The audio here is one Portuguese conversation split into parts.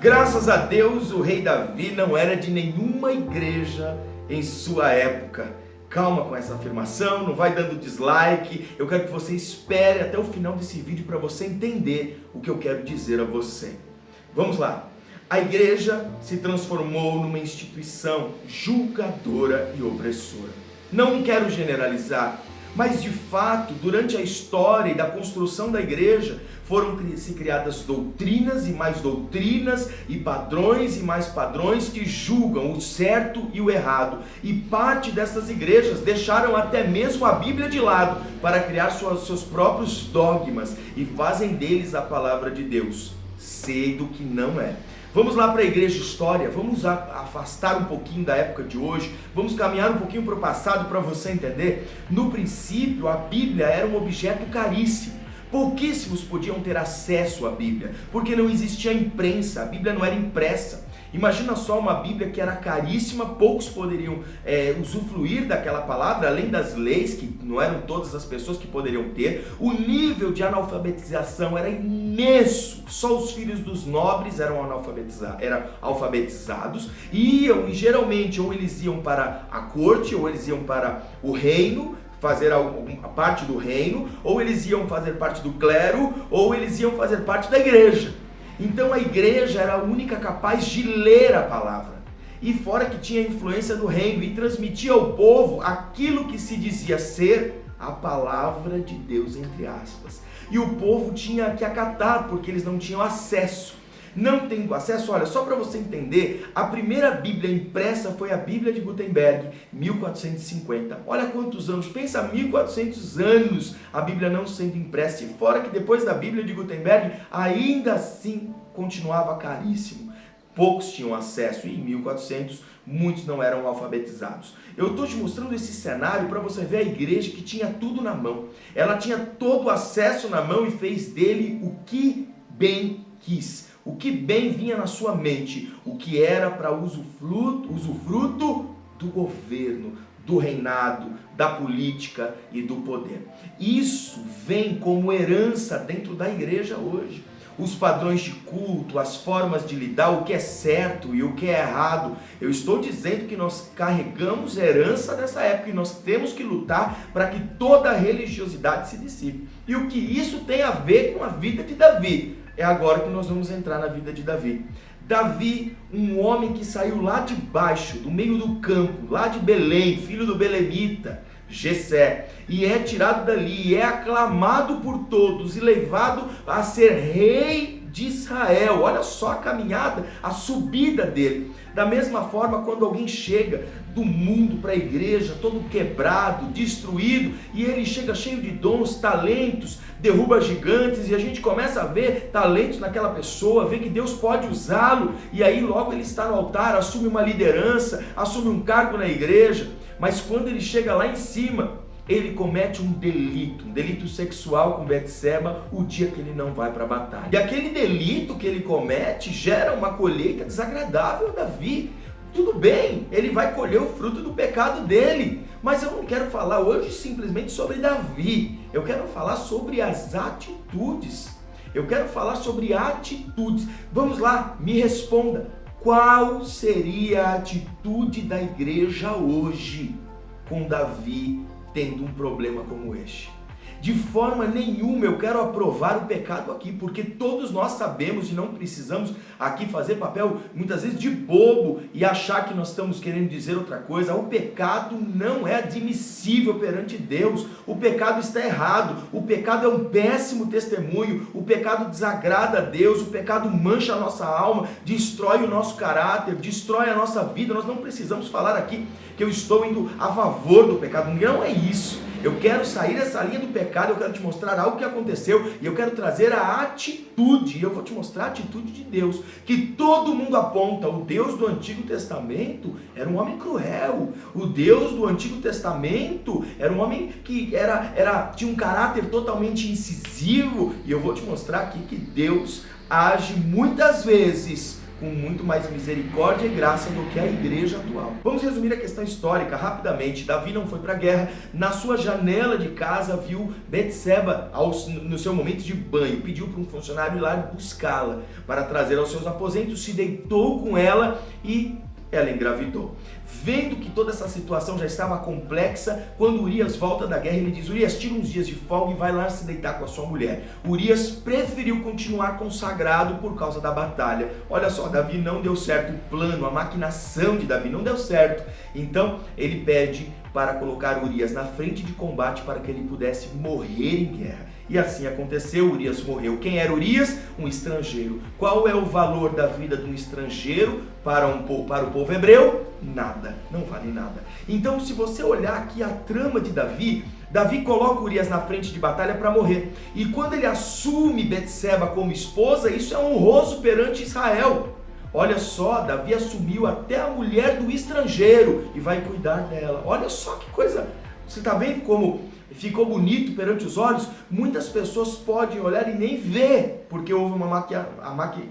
Graças a Deus, o rei Davi não era de nenhuma igreja em sua época. Calma com essa afirmação, não vai dando dislike. Eu quero que você espere até o final desse vídeo para você entender o que eu quero dizer a você. Vamos lá. A igreja se transformou numa instituição julgadora e opressora. Não quero generalizar, mas de fato, durante a história e da construção da igreja, foram se criadas doutrinas e mais doutrinas e padrões e mais padrões que julgam o certo e o errado. E parte dessas igrejas deixaram até mesmo a Bíblia de lado para criar seus próprios dogmas e fazem deles a palavra de Deus, sendo que não é. Vamos lá para a igreja história, vamos afastar um pouquinho da época de hoje, vamos caminhar um pouquinho para o passado para você entender. No princípio, a Bíblia era um objeto caríssimo. Pouquíssimos podiam ter acesso à Bíblia, porque não existia imprensa, a Bíblia não era impressa. Imagina só uma Bíblia que era caríssima, poucos poderiam usufruir daquela palavra, além das leis, que não eram todas as pessoas que poderiam ter. O nível de analfabetização era imenso, só os filhos dos nobres eram alfabetizados, e geralmente ou eles iam para a corte, ou eles iam para o reino, fazer a parte do reino, ou eles iam fazer parte do clero, ou eles iam fazer parte da igreja. Então a igreja era a única capaz de ler a palavra, e fora que tinha a influência do reino e transmitia ao povo aquilo que se dizia ser a palavra de Deus, entre aspas. E o povo tinha que acatar, porque eles não tinham acesso. Não tem acesso, olha, só para você entender, a primeira Bíblia impressa foi a Bíblia de Gutenberg, 1450. Olha quantos anos, pensa 1400 anos a Bíblia não sendo impressa, e fora que depois da Bíblia de Gutenberg, ainda assim continuava caríssimo. Poucos tinham acesso, e em 1400 muitos não eram alfabetizados. Eu estou te mostrando esse cenário para você ver a igreja que tinha tudo na mão. Ela tinha todo o acesso na mão e fez dele o que bem quis. O que bem vinha na sua mente, o que era para usufruto do governo, do reinado, da política e do poder. Isso vem como herança dentro da igreja hoje. Os padrões de culto, as formas de lidar, o que é certo e o que é errado. Eu estou dizendo que nós carregamos herança dessa época e nós temos que lutar para que toda a religiosidade se dissipe. E o que isso tem a ver com a vida de Davi? É agora que nós vamos entrar na vida de Davi. Davi, um homem que saiu lá de baixo, do meio do campo, lá de Belém, filho do belemita, Jessé, e é tirado dali, e é aclamado por todos e levado a ser rei de Israel. Olha só a caminhada, a subida dele. Da mesma forma, quando alguém chega do mundo para a igreja, todo quebrado, destruído, e ele chega cheio de dons, talentos, derruba gigantes, e a gente começa a ver talentos naquela pessoa, vê que Deus pode usá-lo, e aí logo ele está no altar, assume uma liderança, assume um cargo na igreja, mas quando ele chega lá em cima, ele comete um delito sexual com Betseba o dia que ele não vai para a batalha. E aquele delito que ele comete gera uma colheita desagradável a Davi. Tudo bem, ele vai colher o fruto do pecado dele, mas eu não quero falar hoje simplesmente sobre Davi. Eu quero falar sobre as atitudes. Eu quero falar sobre atitudes. Vamos lá, me responda. Qual seria a atitude da igreja hoje com Davi tendo um problema como este? De forma nenhuma eu quero aprovar o pecado aqui, porque todos nós sabemos e não precisamos aqui fazer papel muitas vezes de bobo e achar que nós estamos querendo dizer outra coisa. O pecado não é admissível perante Deus, o pecado está errado, o pecado é um péssimo testemunho, o pecado desagrada a Deus, o pecado mancha a nossa alma, destrói o nosso caráter, destrói a nossa vida. Nós não precisamos falar aqui que eu estou indo a favor do pecado, não é isso. Eu quero sair dessa linha do pecado, eu quero te mostrar algo que aconteceu e eu quero trazer a atitude, e eu vou te mostrar a atitude de Deus, que todo mundo aponta. O Deus do Antigo Testamento era um homem cruel, o Deus do Antigo Testamento era um homem que tinha um caráter totalmente incisivo, e eu vou te mostrar aqui que Deus age muitas vezes com muito mais misericórdia e graça do que a igreja atual. Vamos resumir a questão histórica rapidamente. Davi não foi para a guerra, na sua janela de casa viu Betseba no seu momento de banho, pediu para um funcionário ir lá buscá-la para trazer aos seus aposentos, se deitou com ela e ela engravidou. Vendo que toda essa situação já estava complexa, quando Urias volta da guerra, ele diz: Urias, tira uns dias de folga e vai lá se deitar com a sua mulher. Urias preferiu continuar consagrado por causa da batalha. Olha só, Davi não deu certo o plano, a maquinação de Davi não deu certo. Então ele pede para colocar Urias na frente de combate para que ele pudesse morrer em guerra. E assim aconteceu, Urias morreu. Quem era Urias? Um estrangeiro. Qual é o valor da vida de um estrangeiro para o povo hebreu? Nada, não vale nada. Então, se você olhar aqui a trama de Davi, Davi coloca Urias na frente de batalha para morrer. E quando ele assume Betseba como esposa, isso é honroso perante Israel. Olha só, Davi assumiu até a mulher do estrangeiro e vai cuidar dela. Olha só que coisa, você está vendo como ficou bonito perante os olhos? Muitas pessoas podem olhar e nem ver, porque houve uma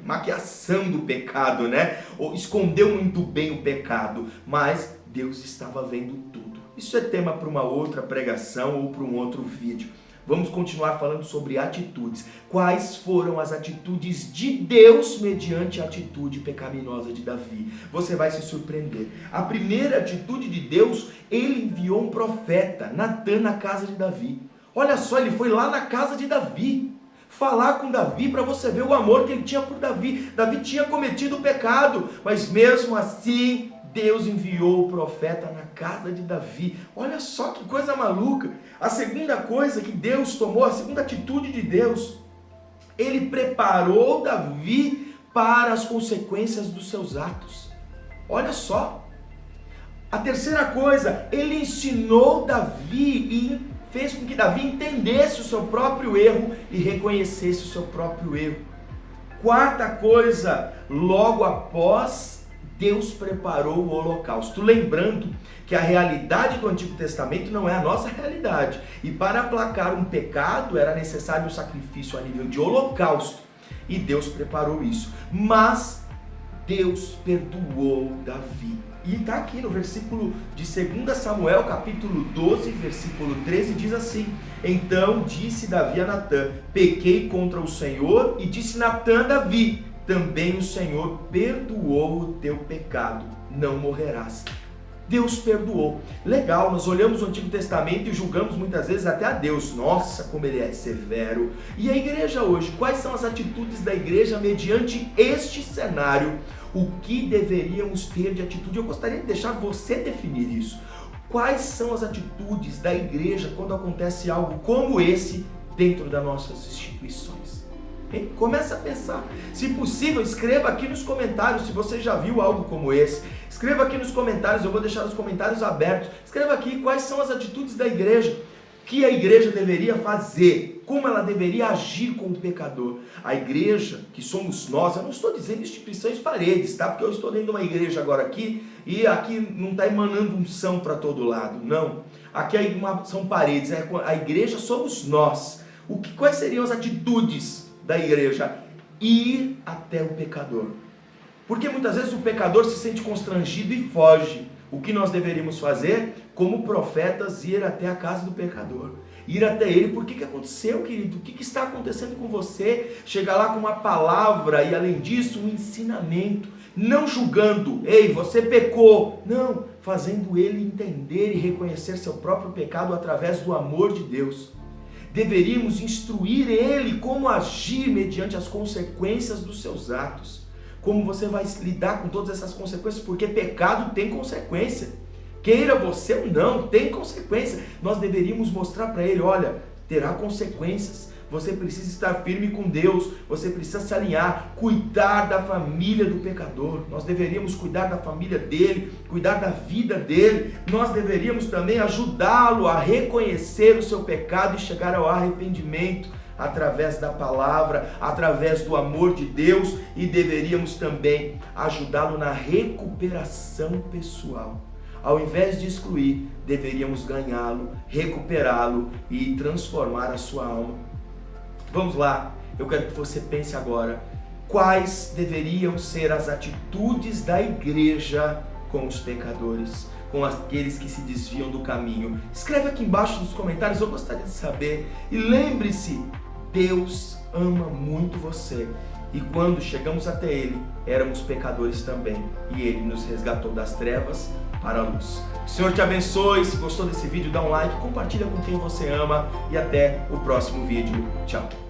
maquiação do pecado, né? Ou escondeu muito bem o pecado, mas Deus estava vendo tudo. Isso é tema para uma outra pregação ou para um outro vídeo. Vamos continuar falando sobre atitudes. Quais foram as atitudes de Deus mediante a atitude pecaminosa de Davi? Você vai se surpreender. A primeira atitude de Deus, ele enviou um profeta, Natã, na casa de Davi. Olha só, ele foi lá na casa de Davi falar com Davi para você ver o amor que ele tinha por Davi. Davi tinha cometido pecado, mas mesmo assim Deus enviou o profeta na casa de Davi. Olha só que coisa maluca. A segunda coisa que Deus tomou, a segunda atitude de Deus, ele preparou Davi para as consequências dos seus atos. Olha só. A terceira coisa, ele ensinou Davi e fez com que Davi entendesse o seu próprio erro e reconhecesse o seu próprio erro. Quarta coisa, logo após, Deus preparou o holocausto, lembrando que a realidade do Antigo Testamento não é a nossa realidade. E para aplacar um pecado era necessário um sacrifício a nível de holocausto. E Deus preparou isso. Mas Deus perdoou Davi. E está aqui no versículo de 2 Samuel, capítulo 12, versículo 13, diz assim: Então disse Davi a Natã: Pequei contra o Senhor, e disse Natã a Davi: Também o Senhor perdoou o teu pecado, não morrerás. Deus perdoou. Legal, nós olhamos o Antigo Testamento e julgamos muitas vezes até a Deus. Nossa, como ele é severo. E a igreja hoje, quais são as atitudes da igreja mediante este cenário? O que deveríamos ter de atitude? Eu gostaria de deixar você definir isso. Quais são as atitudes da igreja quando acontece algo como esse dentro das nossas instituições? Hein? Comece a pensar. Se possível, escreva aqui nos comentários se você já viu algo como esse. Escreva aqui nos comentários, eu vou deixar os comentários abertos. Escreva aqui quais são as atitudes da igreja, o que a igreja deveria fazer, como ela deveria agir com o pecador. A igreja, que somos nós, eu não estou dizendo instituições paredes, tá? Porque eu estou dentro de uma igreja agora aqui, e aqui não está emanando unção para todo lado, não. Aqui são paredes, a igreja somos nós. Quais seriam as atitudes da igreja? Ir até o pecador. Porque muitas vezes o pecador se sente constrangido e foge. O que nós deveríamos fazer? Como profetas, ir até a casa do pecador. Ir até ele. Por que aconteceu, querido? O que está acontecendo com você? Chegar lá com uma palavra e, além disso, um ensinamento. Não julgando. Ei, você pecou. Não. Fazendo ele entender e reconhecer seu próprio pecado através do amor de Deus. Deveríamos instruir ele como agir mediante as consequências dos seus atos. Como você vai lidar com todas essas consequências, porque pecado tem consequência. Queira você ou não, tem consequência. Nós deveríamos mostrar para ele, olha, terá consequências. Você precisa estar firme com Deus, você precisa se alinhar, cuidar da família do pecador. Nós deveríamos cuidar da família dele, cuidar da vida dele. Nós deveríamos também ajudá-lo a reconhecer o seu pecado e chegar ao arrependimento através da palavra, através do amor de Deus, e deveríamos também ajudá-lo na recuperação pessoal. Ao invés de excluir, deveríamos ganhá-lo, recuperá-lo e transformar a sua alma. Vamos lá, eu quero que você pense agora, quais deveriam ser as atitudes da igreja com os pecadores, com aqueles que se desviam do caminho. Escreve aqui embaixo nos comentários, eu gostaria de saber. E lembre-se, Deus ama muito você. E quando chegamos até Ele, éramos pecadores também. E Ele nos resgatou das trevas para a luz. O Senhor te abençoe. Se gostou desse vídeo, dá um like, compartilha com quem você ama. E até o próximo vídeo. Tchau.